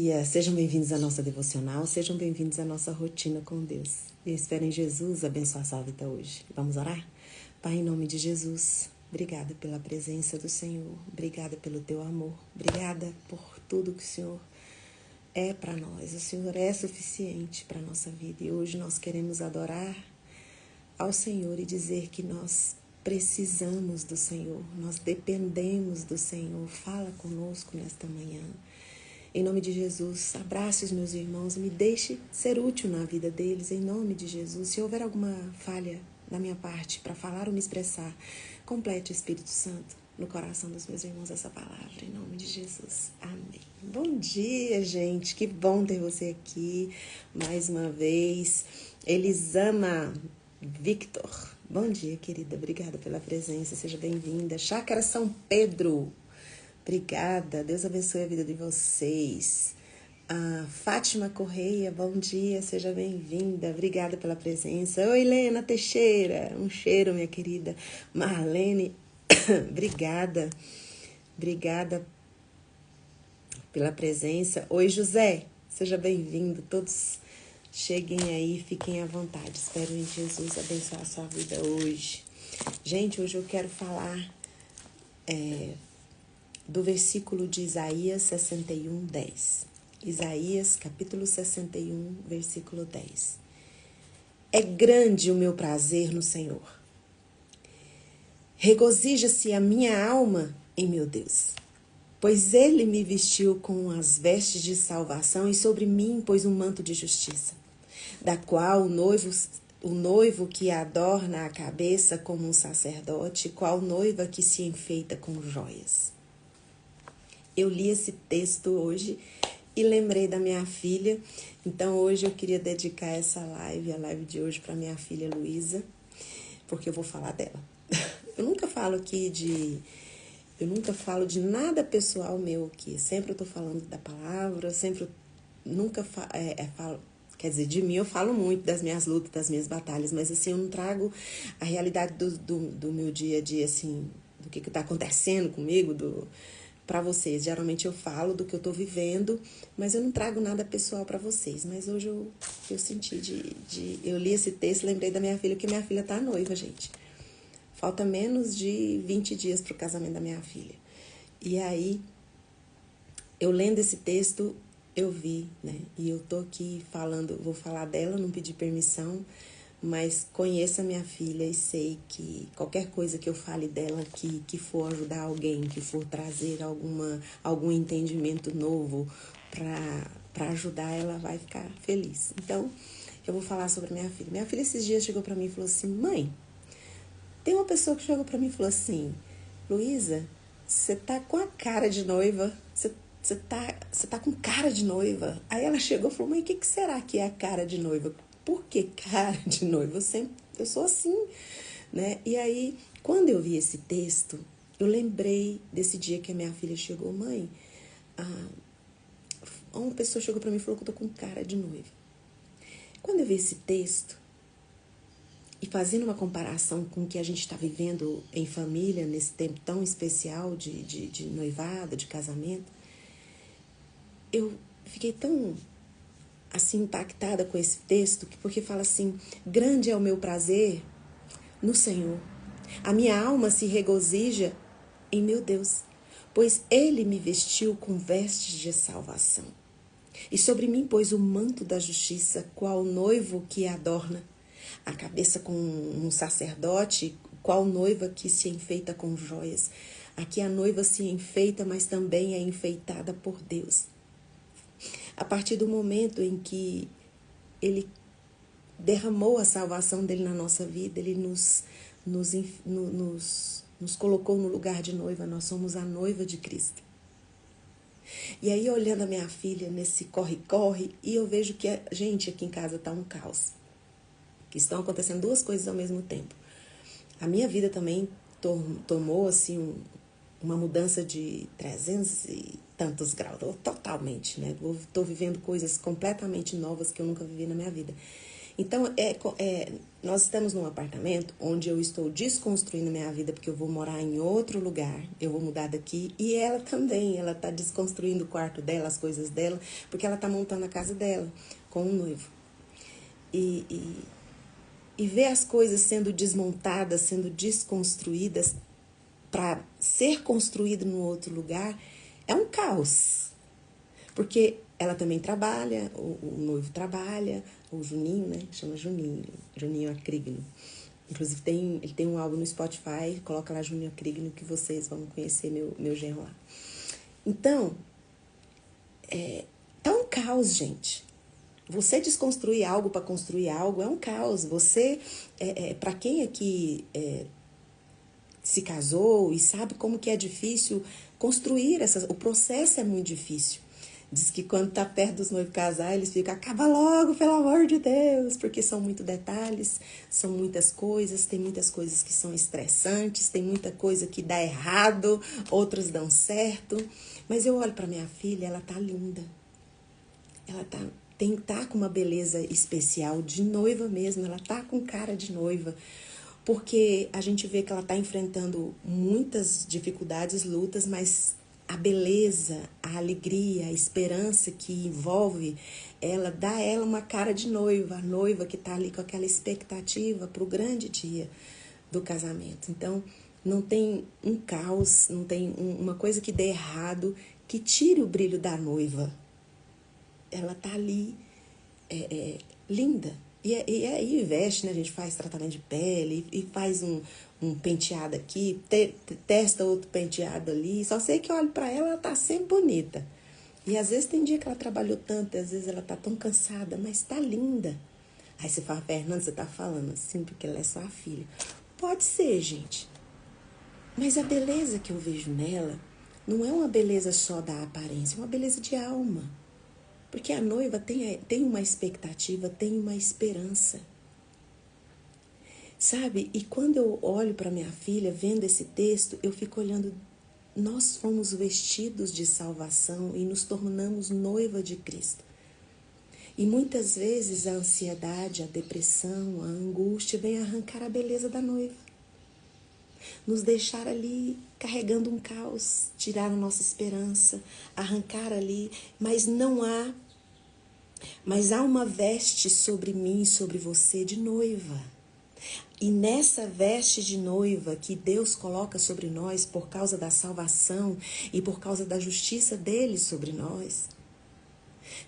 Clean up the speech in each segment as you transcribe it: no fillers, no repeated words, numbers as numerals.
dia! Sejam bem-vindos à nossa devocional, sejam bem-vindos à nossa rotina com Deus. Eu espero em Jesus abençoar a sua vida hoje. Vamos orar? Pai, em nome de Jesus, obrigada pela presença do Senhor, obrigada pelo teu amor, obrigada por tudo que o Senhor é para nós. O Senhor é suficiente para a nossa vida e hoje nós queremos adorar ao Senhor e dizer que nós precisamos do Senhor, nós dependemos do Senhor. Fala conosco nesta manhã. Em nome de Jesus, abrace os meus irmãos e me deixe ser útil na vida deles, em nome de Jesus. Se houver alguma falha da minha parte para falar ou me expressar, complete o Espírito Santo no coração dos meus irmãos essa palavra, em nome de Jesus. Amém. Bom dia, gente. Que bom ter você aqui mais uma vez. Elisama Victor. Bom dia, querida. Obrigada pela presença. Seja bem-vinda. Chácara São Pedro. Obrigada, Deus abençoe a vida de vocês. Fátima Correia, bom dia, seja bem-vinda, obrigada pela presença. Oi, Helena Teixeira, um cheiro, minha querida. Marlene, obrigada pela presença. Oi, José, seja bem-vindo, todos cheguem aí, fiquem à vontade. Espero em Jesus abençoar a sua vida hoje. Gente, hoje eu quero falar do versículo de Isaías 61, 10. Isaías, capítulo 61, versículo 10. É grande o meu prazer no Senhor. Regozija-se a minha alma em meu Deus, pois Ele me vestiu com as vestes de salvação e sobre mim pôs um manto de justiça, da qual o noivo que adorna a cabeça como um sacerdote, qual noiva que se enfeita com joias. Eu li esse texto hoje e lembrei da minha filha. Então, hoje eu queria dedicar essa live, a live de hoje, para minha filha Luísa, porque eu vou falar dela. Eu nunca falo de nada pessoal meu aqui. Sempre eu tô falando da palavra, nunca falo. Quer dizer, de mim eu falo muito das minhas lutas, das minhas batalhas, mas assim, eu não trago a realidade do meu dia a dia, assim, do que tá acontecendo comigo, para vocês. Geralmente eu falo do que eu tô vivendo, mas eu não trago nada pessoal para vocês. Mas hoje eu senti eu li esse texto, lembrei da minha filha, porque minha filha tá noiva, gente. Falta menos de 20 dias pro casamento da minha filha. E aí, eu lendo esse texto, eu vi, né? E eu tô aqui falando, vou falar dela, não pedi permissão, mas conheço a minha filha e sei que qualquer coisa que eu fale dela que for ajudar alguém, que for trazer algum entendimento novo para ajudar, ela vai ficar feliz. Então, eu vou falar sobre a minha filha. Minha filha esses dias chegou para mim e falou assim: mãe, tem uma pessoa que chegou para mim e falou assim: Luísa, você tá com a cara de noiva, você tá com cara de noiva. Aí ela chegou e falou: mãe, o que será que é a cara de noiva? Por que cara de noiva? Eu sou assim, né? E aí, quando eu vi esse texto, eu lembrei desse dia que a minha filha chegou: mãe, uma pessoa chegou para mim e falou que eu tô com cara de noiva. Quando eu vi esse texto, e fazendo uma comparação com o que a gente está vivendo em família, nesse tempo tão especial de noivado, de casamento, eu fiquei tão assim impactada com esse texto, porque fala assim: grande é o meu prazer no Senhor. A minha alma se regozija em meu Deus, pois Ele me vestiu com vestes de salvação. E sobre mim pôs o manto da justiça, qual noivo que adorna a cabeça com um sacerdote, qual noiva que se enfeita com joias. Aqui a noiva se enfeita, mas também é enfeitada por Deus. A partir do momento em que Ele derramou a salvação dele na nossa vida, Ele nos colocou no lugar de noiva, nós somos a noiva de Cristo. E aí, olhando a minha filha nesse corre-corre, e eu vejo que, gente, aqui em casa tá um caos. Que estão acontecendo duas coisas ao mesmo tempo. A minha vida também tomou, assim, uma mudança de 300 e tantos graus, totalmente, né? Estou vivendo coisas completamente novas que eu nunca vivi na minha vida. Então, nós estamos num apartamento onde eu estou desconstruindo minha vida porque eu vou morar em outro lugar, eu vou mudar daqui. E ela também, ela tá desconstruindo o quarto dela, as coisas dela, porque ela tá montando a casa dela com um noivo. E ver as coisas sendo desmontadas, sendo desconstruídas para ser construído no outro lugar é um caos. Porque ela também trabalha, o noivo trabalha, o Juninho, né? Chama Juninho Acrigno. Inclusive ele tem um álbum no Spotify, coloca lá Juninho Acrigno que vocês vão conhecer meu genro lá. Então, tá um caos, gente. Você desconstruir algo para construir algo é um caos. Você, para quem aqui se casou e sabe como que é difícil construir o processo é muito difícil. Diz que quando tá perto dos noivos casar, eles ficam, acaba logo, pelo amor de Deus, porque são muitos detalhes, são muitas coisas, tem muitas coisas que são estressantes, tem muita coisa que dá errado, outras dão certo. Mas eu olho para minha filha, ela tá linda. Ela tá com uma beleza especial de noiva mesmo, ela tá com cara de noiva. Porque a gente vê que ela tá enfrentando muitas dificuldades, lutas, mas a beleza, a alegria, a esperança que envolve ela, dá a ela uma cara de noiva, a noiva que tá ali com aquela expectativa pro grande dia do casamento. Então, não tem um caos, não tem uma coisa que dê errado que tire o brilho da noiva. Ela tá ali linda. E aí veste, né? A gente faz tratamento de pele e faz um penteado aqui, testa outro penteado ali. Só sei que eu olho pra ela, ela tá sempre bonita. E às vezes tem dia que ela trabalhou tanto, às vezes ela tá tão cansada, mas tá linda. Aí você fala, Fernanda, você tá falando assim porque ela é sua filha. Pode ser, gente. Mas a beleza que eu vejo nela não é uma beleza só da aparência, é uma beleza de alma. Porque a noiva tem uma expectativa, tem uma esperança. Sabe? E quando eu olho para minha filha, vendo esse texto, eu fico olhando, nós fomos vestidos de salvação e nos tornamos noiva de Cristo. E muitas vezes a ansiedade, a depressão, a angústia vem arrancar a beleza da noiva. Nos deixar ali carregando um caos, tirar a nossa esperança, arrancar ali, mas há uma veste sobre mim e sobre você de noiva. E nessa veste de noiva que Deus coloca sobre nós por causa da salvação e por causa da justiça dele sobre nós,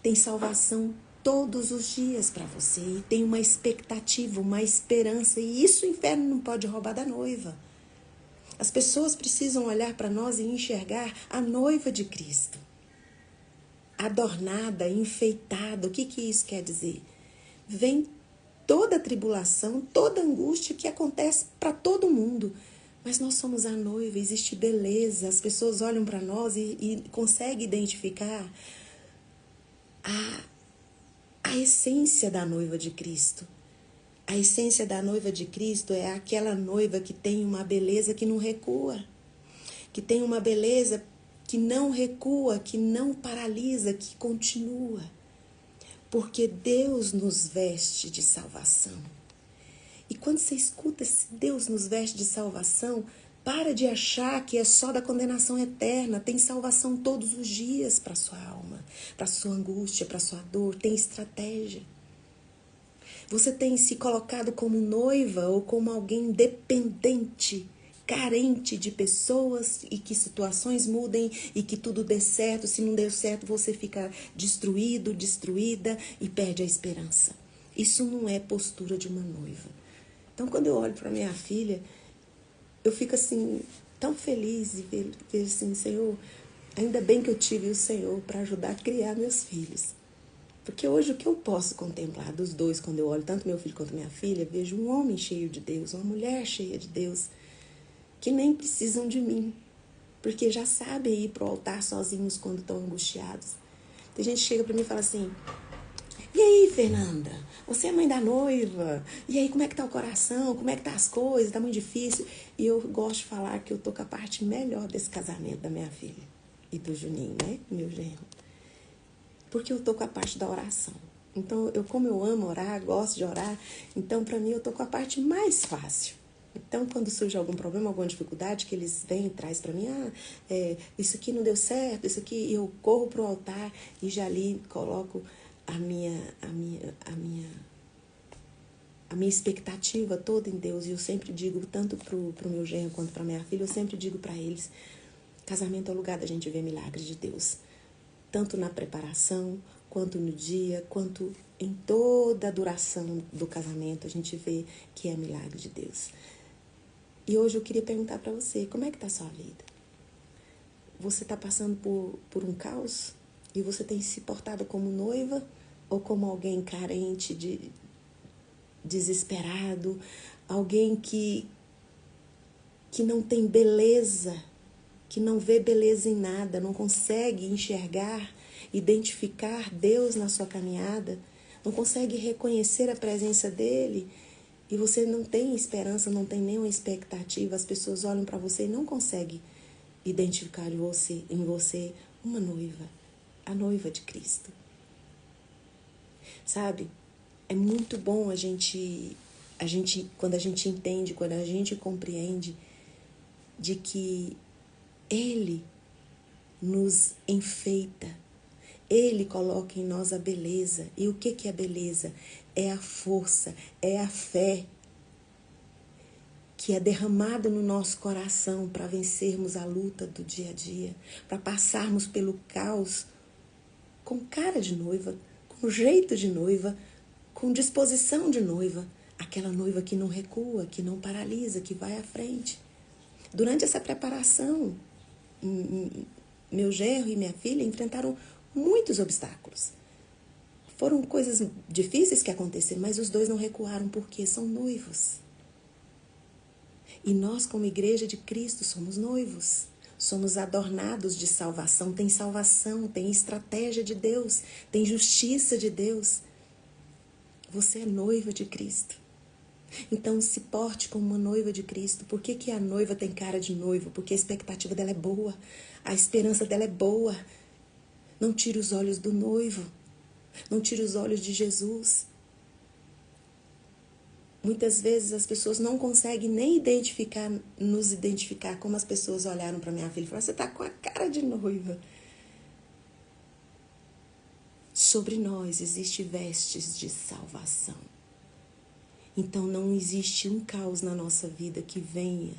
tem salvação todos os dias para você. E tem uma expectativa, uma esperança. E isso o inferno não pode roubar da noiva. As pessoas precisam olhar para nós e enxergar a noiva de Cristo. Adornada, enfeitada. O que isso quer dizer? Vem toda a tribulação, toda a angústia que acontece para todo mundo. Mas nós somos a noiva, existe beleza. As pessoas olham para nós e conseguem identificar a essência da noiva de Cristo. A essência da noiva de Cristo é aquela noiva que tem uma beleza que não recua, que tem uma beleza que não recua, que não paralisa, que continua. Porque Deus nos veste de salvação. E quando você escuta esse Deus nos veste de salvação, para de achar que é só da condenação eterna. Tem salvação todos os dias para sua alma, para sua angústia, para sua dor. Tem estratégia. Você tem se colocado como noiva ou como alguém dependente, carente de pessoas e que situações mudem e que tudo dê certo. Se não der certo, você fica destruído, destruída e perde a esperança. Isso não é postura de uma noiva. Então, quando eu olho para minha filha, eu fico assim, tão feliz e vejo assim, Senhor, ainda bem que eu tive o Senhor para ajudar a criar meus filhos. Porque hoje o que eu posso contemplar dos dois, quando eu olho tanto meu filho quanto minha filha, vejo um homem cheio de Deus, uma mulher cheia de Deus, que nem precisam de mim, porque já sabem ir pro altar sozinhos quando estão angustiados. Tem gente que chega para mim e fala assim, e aí, Fernanda, você é mãe da noiva, e aí como é que tá o coração, como é que tá as coisas, tá muito difícil? E eu gosto de falar que eu tô com a parte melhor desse casamento da minha filha e do Juninho, né, meu genro. Porque eu tô com a parte da oração. Então, como eu amo orar, gosto de orar, então para mim eu tô com a parte mais fácil. Então, quando surge algum problema, alguma dificuldade, que eles vêm e traz para mim, isso aqui não deu certo, isso aqui, eu corro pro altar e já ali coloco a minha expectativa toda em Deus. E eu sempre digo, tanto pro meu genro quanto pra minha filha, eu sempre digo para eles, casamento é o lugar da gente ver milagres de Deus. Tanto na preparação, quanto no dia, quanto em toda a duração do casamento, a gente vê que é milagre de Deus. E hoje eu queria perguntar para você, como é que tá a sua vida? Você está passando por um caos? E você tem se portado como noiva ou como alguém carente, desesperado? Alguém que não tem beleza, que não vê beleza em nada, não consegue enxergar, identificar Deus na sua caminhada, não consegue reconhecer a presença dele, e você não tem esperança, não tem nenhuma expectativa, as pessoas olham para você e não conseguem identificar em você uma noiva, a noiva de Cristo. Sabe? É muito bom a gente quando a gente entende, quando a gente compreende de que Ele nos enfeita, Ele coloca em nós a beleza. E o que é beleza? É a força, é a fé que é derramada no nosso coração para vencermos a luta do dia a dia, para passarmos pelo caos com cara de noiva, com jeito de noiva, com disposição de noiva, aquela noiva que não recua, que não paralisa, que vai à frente. Durante essa preparação, meu genro e minha filha enfrentaram muitos obstáculos. Foram coisas difíceis que aconteceram, mas os dois não recuaram porque são noivos. E nós, como igreja de Cristo, somos noivos. Somos adornados de salvação. Tem estratégia de Deus, tem justiça de Deus. Você é noiva de Cristo. Então se porte como uma noiva de Cristo. Por que a noiva tem cara de noivo? Porque a expectativa dela é boa, a esperança dela é boa. Não tire os olhos do noivo, não tire os olhos de Jesus. Muitas vezes as pessoas não conseguem nem nos identificar como as pessoas olharam para minha filha e falaram, você está com a cara de noiva. Sobre nós existe vestes de salvação. Então não existe um caos na nossa vida que venha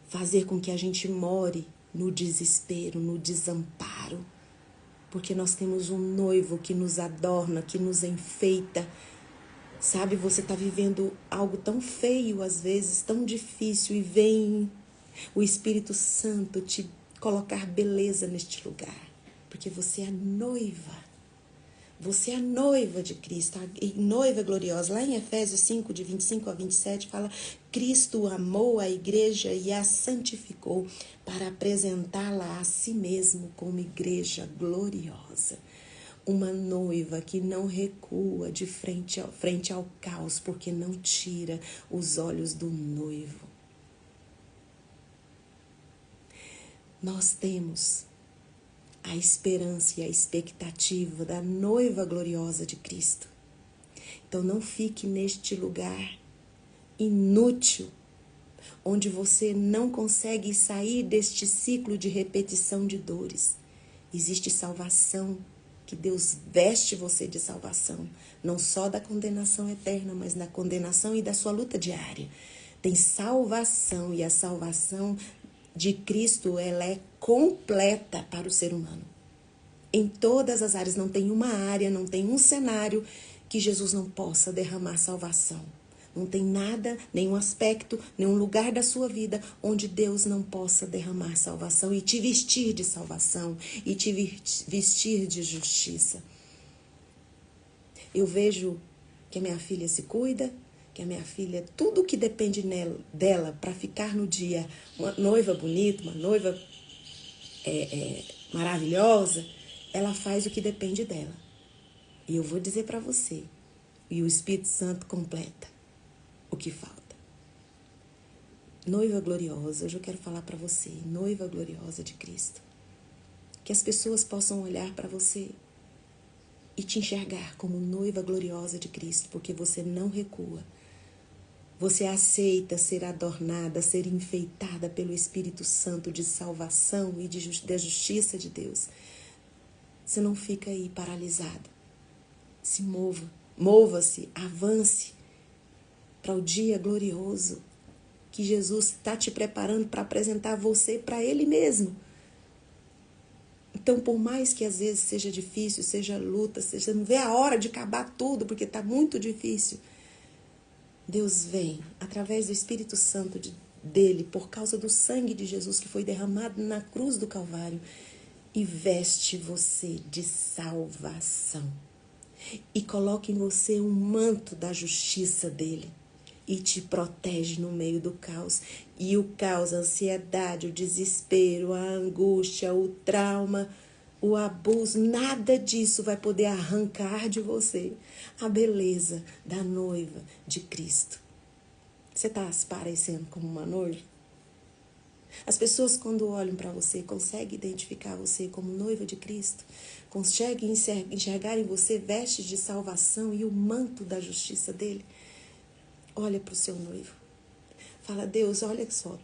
fazer com que a gente more no desespero, no desamparo. Porque nós temos um noivo que nos adorna, que nos enfeita. Sabe, você está vivendo algo tão feio às vezes, tão difícil, e vem o Espírito Santo te colocar beleza neste lugar. Porque você é noiva. Você é a noiva de Cristo, a noiva gloriosa. Lá em Efésios 5, de 25 a 27, fala: Cristo amou a igreja e a santificou para apresentá-la a si mesmo como igreja gloriosa. Uma noiva que não recua de frente ao caos, porque não tira os olhos do noivo. Nós temos a esperança e a expectativa da noiva gloriosa de Cristo. Então não fique neste lugar inútil, onde você não consegue sair deste ciclo de repetição de dores. Existe salvação, que Deus veste você de salvação, não só da condenação eterna, mas da condenação e da sua luta diária. Tem salvação, e a salvação de Cristo, ela é completa para o ser humano. Em todas as áreas, não tem uma área, não tem um cenário que Jesus não possa derramar salvação. Não tem nada, nenhum aspecto, nenhum lugar da sua vida onde Deus não possa derramar salvação e te vestir de salvação e te vestir de justiça. Eu vejo que a minha filha se cuida, que a minha filha, tudo que depende dela para ficar no dia uma noiva bonita, uma noiva maravilhosa, ela faz o que depende dela. E eu vou dizer para você, e o Espírito Santo completa o que falta. Noiva gloriosa, hoje eu quero falar para você, noiva gloriosa de Cristo. Que as pessoas possam olhar para você e te enxergar como noiva gloriosa de Cristo, porque você não recua. Você aceita ser adornada, ser enfeitada pelo Espírito Santo de salvação e da justiça de Deus. Você não fica aí paralisado. Se mova, mova-se, avance para o dia glorioso que Jesus está te preparando para apresentar você para Ele mesmo. Então, por mais que às vezes seja difícil, seja luta, você não vê a hora de acabar tudo, porque está muito difícil, Deus vem, através do Espírito Santo dele, por causa do sangue de Jesus que foi derramado na cruz do Calvário, e veste você de salvação. E coloca em você um manto da justiça dele. E te protege no meio do caos. E o caos, a ansiedade, o desespero, a angústia, o trauma, o abuso, nada disso vai poder arrancar de você a beleza da noiva de Cristo. Você está se parecendo como uma noiva? As pessoas, quando olham para você, conseguem identificar você como noiva de Cristo? Conseguem enxergar em você vestes de salvação e o manto da justiça dele? Olha para o seu noivo. Fala, Deus, olha só.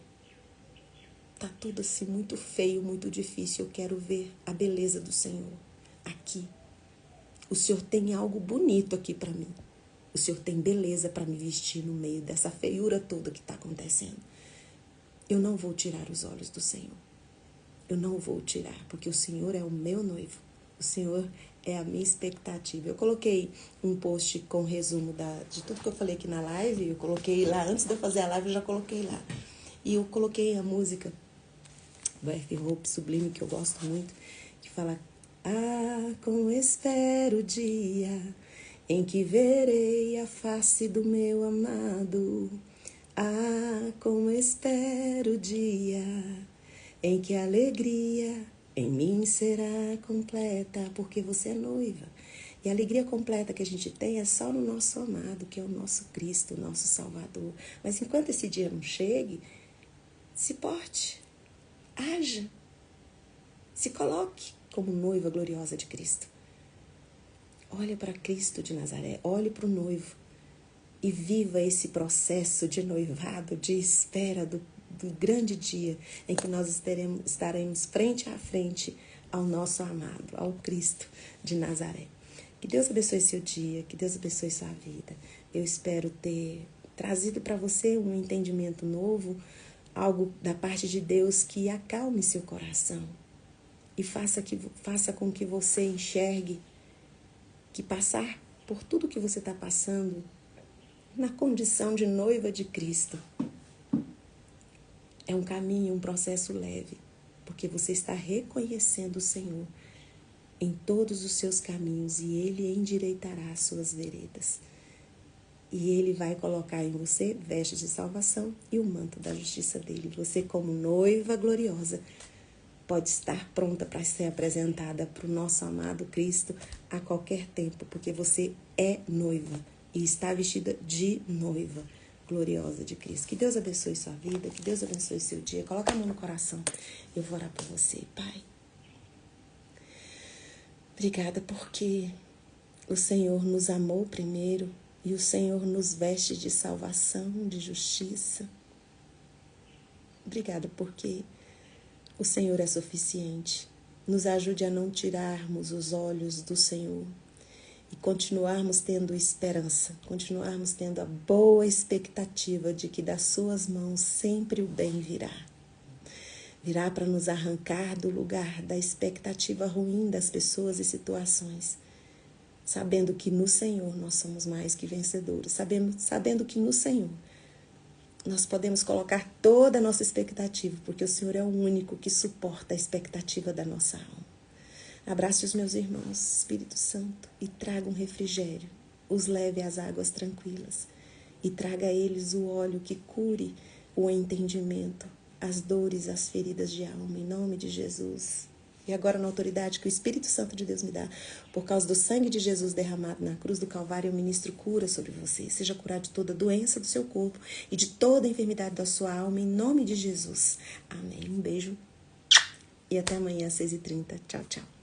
Tá tudo assim muito feio, muito difícil. Eu quero ver a beleza do Senhor aqui. O Senhor tem algo bonito aqui para mim. O Senhor tem beleza para me vestir no meio dessa feiura toda que está acontecendo. Eu não vou tirar os olhos do Senhor. Eu não vou tirar, porque o Senhor é o meu noivo. O Senhor é a minha expectativa. Eu coloquei um post com resumo de tudo que eu falei aqui na live. Eu coloquei lá, antes de eu fazer a live, eu já coloquei lá. E eu coloquei a música do F-Hope Sublime, que eu gosto muito, que fala: ah, como espero o dia em que verei a face do meu amado. Ah, como espero o dia em que a alegria em mim será completa, porque você é noiva. E a alegria completa que a gente tem é só no nosso amado, que é o nosso Cristo, o nosso Salvador. Mas enquanto esse dia não chegue, se porte, haja, se coloque como noiva gloriosa de Cristo. Olhe para Cristo de Nazaré, olhe para o noivo e viva esse processo de noivado, de espera do grande dia em que nós estaremos frente a frente ao nosso amado, ao Cristo de Nazaré. Que Deus abençoe seu dia, que Deus abençoe sua vida. Eu espero ter trazido para você um entendimento novo, algo da parte de Deus que acalme seu coração e faça com que você enxergue que passar por tudo que você está passando na condição de noiva de Cristo é um caminho, um processo leve, porque você está reconhecendo o Senhor em todos os seus caminhos e Ele endireitará as suas veredas. E Ele vai colocar em você vestes de salvação e o manto da justiça dele. Você, como noiva gloriosa, pode estar pronta para ser apresentada para o nosso amado Cristo a qualquer tempo, porque você é noiva e está vestida de noiva gloriosa de Cristo. Que Deus abençoe sua vida, que Deus abençoe seu dia. Coloca a mão no coração. Eu vou orar por você, Pai. Obrigada porque o Senhor nos amou primeiro e o Senhor nos veste de salvação, de justiça. Obrigada porque o Senhor é suficiente. Nos ajude a não tirarmos os olhos do Senhor e continuarmos tendo esperança, continuarmos tendo a boa expectativa de que das suas mãos sempre o bem virá. Virá para nos arrancar do lugar da expectativa ruim das pessoas e situações, sabendo que no Senhor nós somos mais que vencedores, sabendo que no Senhor nós podemos colocar toda a nossa expectativa, porque o Senhor é o único que suporta a expectativa da nossa alma. Abrace os meus irmãos, Espírito Santo, e traga um refrigério, os leve às águas tranquilas, e traga a eles o óleo que cure o entendimento, as dores, as feridas de alma, em nome de Jesus. E agora, na autoridade que o Espírito Santo de Deus me dá, por causa do sangue de Jesus derramado na cruz do Calvário, eu ministro cura sobre você. Seja curado de toda doença do seu corpo e de toda enfermidade da sua alma, em nome de Jesus. Amém. Um beijo e até amanhã às 6h30. Tchau, tchau.